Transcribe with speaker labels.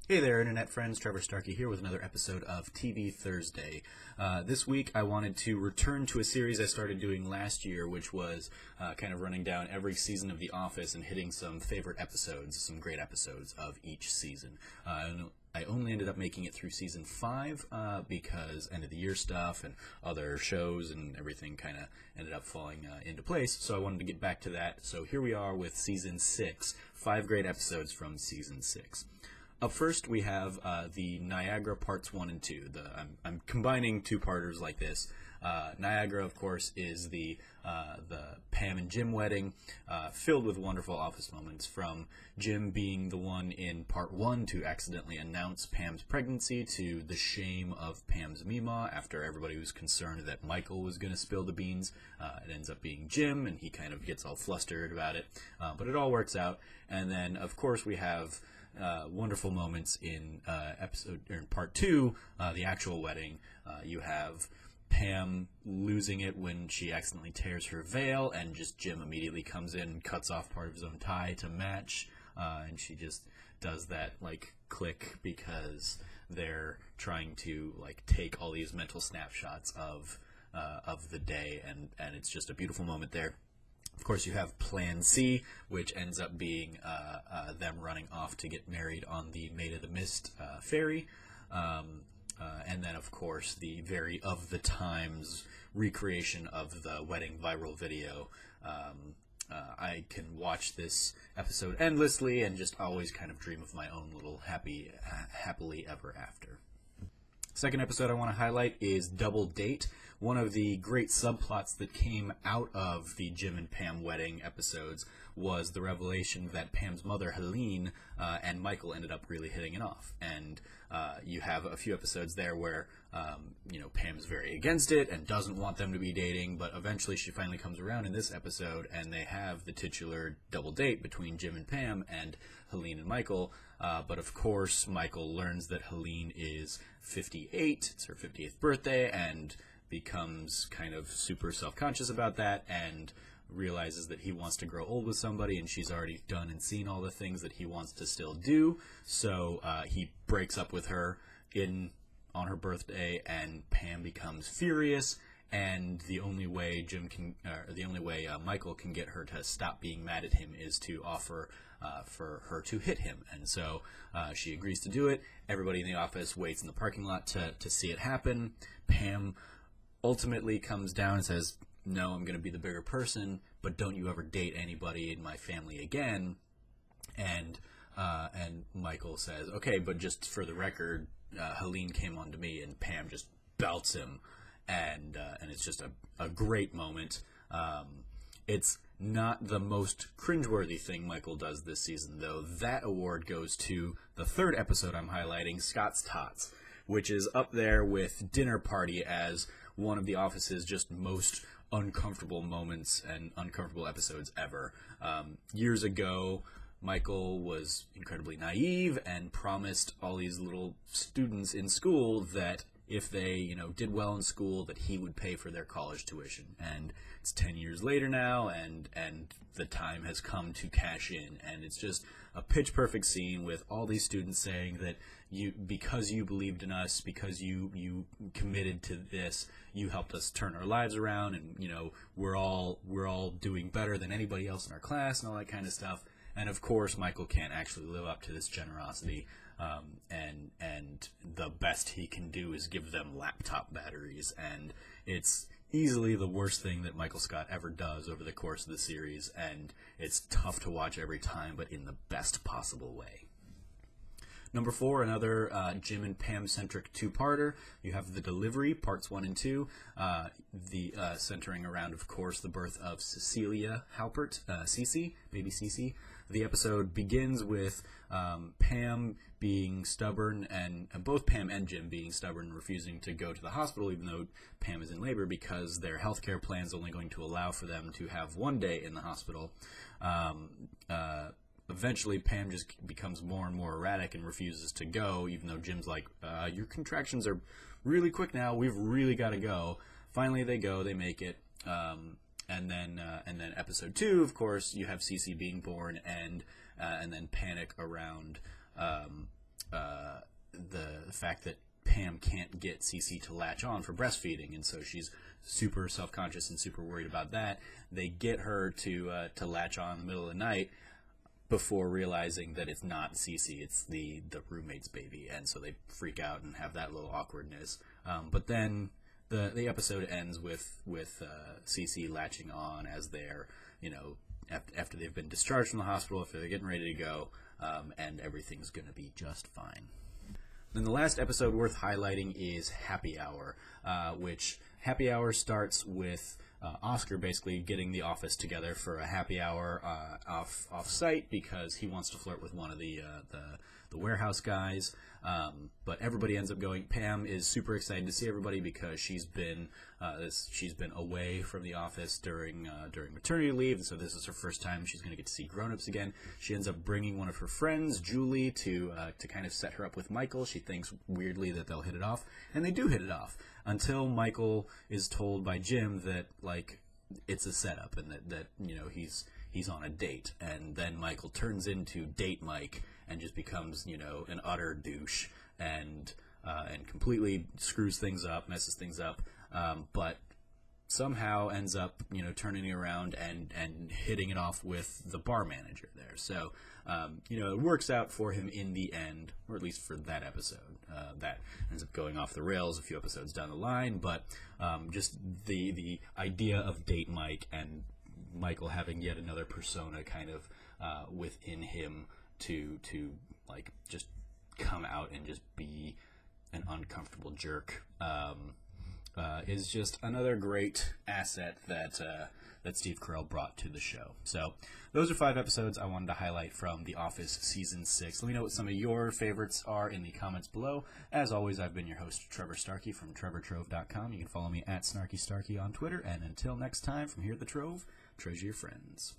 Speaker 1: Hey there, Internet friends. Trevor Starkey here with another episode of TV Thursday. This week I wanted to return to a series I started doing last year, which was kind of running down every season of The Office and hitting some favorite episodes, some great episodes of each season. I only ended up making it through season 5 because end of the year stuff and other shows and everything kind of ended up falling into place, so I wanted to get back to that. So here we are with season 6, 5 great episodes from season 6. Up first, we have the Niagara Parts 1 and 2. I'm combining two-parters like this. Niagara, of course, is the Pam and Jim wedding, filled with wonderful office moments, from Jim being the one in Part 1 to accidentally announce Pam's pregnancy, to the shame of Pam's Meemaw after everybody was concerned that Michael was going to spill the beans. It ends up being Jim, and he kind of gets all flustered about it, but it all works out. And then, of course, we have wonderful moments in Part 2, the actual wedding. You have Pam losing it when she accidentally tears her veil, and just Jim immediately comes in and cuts off part of his own tie to match, and she just does that click because they're trying to take all these mental snapshots of the day, and it's just a beautiful moment there. Of course, you have Plan C, which ends up being them running off to get married on the Maid of the Mist ferry. And then, of course, the very of the times recreation of the wedding viral video. I can watch this episode endlessly and just always kind of dream of my own little happily ever after. Second episode I want to highlight is Double Date. One of the great subplots that came out of the Jim and Pam wedding episodes was the revelation that Pam's mother, Helene, and Michael ended up really hitting it off. And you have a few episodes there where, Pam's very against it and doesn't want them to be dating, but eventually she finally comes around in this episode, and they have the titular double date between Jim and Pam and Helene and Michael. But of course, Michael learns that Helene is 58, it's her 50th birthday, and becomes kind of super self-conscious about that, and realizes that he wants to grow old with somebody, and she's already done and seen all the things that he wants to still do. So he breaks up with her on her birthday, and Pam becomes furious. And the only way Michael can get her to stop being mad at him is to offer for her to hit him. And so she agrees to do it. Everybody in the office waits in the parking lot to see it happen. Pam ultimately comes down and says, "No, I'm going to be the bigger person, but don't you ever date anybody in my family again." And Michael says, "Okay, but just for the record, Helene came on to me," and Pam just belts him. And it's just a great moment. It's not the most cringeworthy thing Michael does this season, though. That award goes to the third episode I'm highlighting, Scott's Tots, which is up there with Dinner Party as one of The Office's just most uncomfortable moments and uncomfortable episodes ever. Years ago, Michael was incredibly naive and promised all these little students in school that if they, did well in school, that he would pay for their college tuition. And it's 10 years later now, and the time has come to cash in. And it's just a pitch-perfect scene with all these students saying that because you believed in us, because you committed to this, you helped us turn our lives around, and, we're all doing better than anybody else in our class and all that kind of stuff. And of course, Michael can't actually live up to this generosity. And the best he can do is give them laptop batteries, and it's easily the worst thing that Michael Scott ever does over the course of the series, and it's tough to watch every time, but in the best possible way. Number 4, another Jim and Pam-centric two-parter. You have The Delivery, Parts 1 and 2, centering around, of course, the birth of Cecilia Halpert, Cece, baby Cece. The episode begins with Pam being stubborn, and both Pam and Jim being stubborn, refusing to go to the hospital, even though Pam is in labor, because their healthcare plan is only going to allow for them to have one day in the hospital. Eventually, Pam just becomes more and more erratic and refuses to go, even though Jim's like, your contractions are really quick now, we've really got to go. Finally, they go, they make it. And then episode 2, of course, you have Cece being born, and then panic around the fact that Pam can't get Cece to latch on for breastfeeding, and so she's super self-conscious and super worried about that. They get her to latch on in the middle of the night before realizing that it's not Cece, it's the roommate's baby, and so they freak out and have that little awkwardness. But then the episode ends with Cece latching on as they're, after they've been discharged from the hospital, after they're getting ready to go, and everything's going to be just fine. Then the last episode worth highlighting is Happy Hour, which Happy Hour starts with Oscar basically getting the office together for a happy hour off site because he wants to flirt with one of the warehouse guys. But everybody ends up going. Pam is super excited to see everybody because she's been away from the office during maternity leave, and so this is her first time she's going to get to see grown-ups again. She ends up bringing one of her friends, Julie, to kind of set her up with Michael. She thinks weirdly that they'll hit it off, and they do hit it off until Michael is told by Jim that it's a setup and that he's on a date, and then Michael turns into Date Mike and just becomes an utter douche and completely screws things up, messes things up, but somehow ends up turning it around and hitting it off with the bar manager there. So it works out for him in the end, or at least for that episode. That ends up going off the rails a few episodes down the line, but just the idea of Date Mike and Michael having yet another persona kind of within him to just come out and just be an uncomfortable jerk is just another great asset that Steve Carell brought to the show. So those are 5 episodes I wanted to highlight from The Office Season 6. Let me know what some of your favorites are in the comments below. As always, I've been your host, Trevor Starkey from TrevorTrove.com. You can follow me at SnarkyStarkey on Twitter. And until next time, from here at the Trove, treasure your friends.